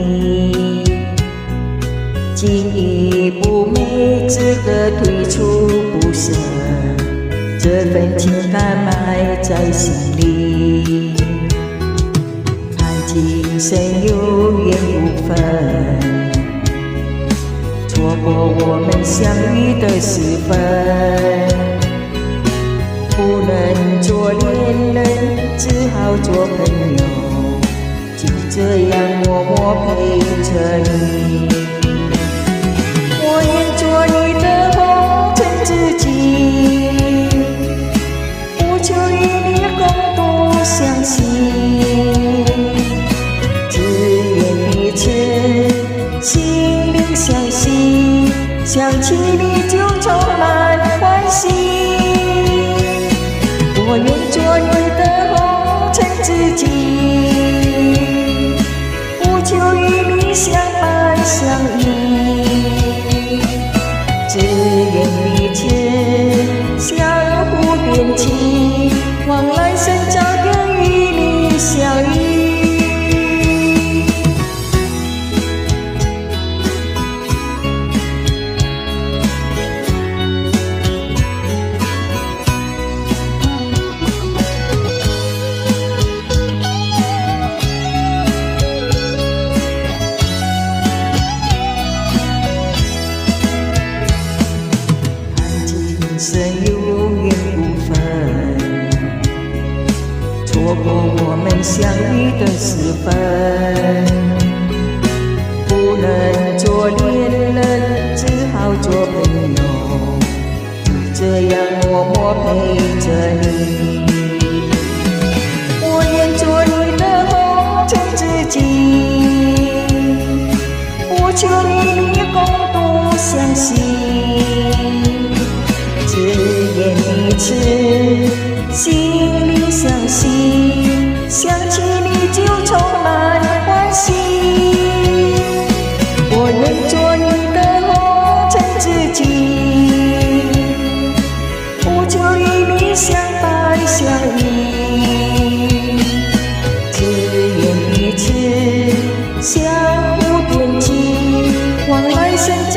你。进一步没资格退出不舍，这份情感埋在心里，看今生有缘无分，错过我们相遇的时分，不能做恋人，只好做朋友，就这样默默陪着你。我愿做你的红尘知己，不求与你共度相惜，只愿彼此心灵相惜，想起你就充满欢喜。我愿做你的红尘知己，不求与你相伴相依，只愿彼此相互惦记，望来生早点与你相遇。生有缘无分，错过我们相遇的时分，不能做恋人，只好做朋友，就这样默默陪着你。我愿做你的红尘知己，不求与你共度相惜，只愿彼此心灵相惜，想起你就充满欢喜。我愿做你的红尘知己，不求与你相伴相依，只愿彼此相互惦记，望来生早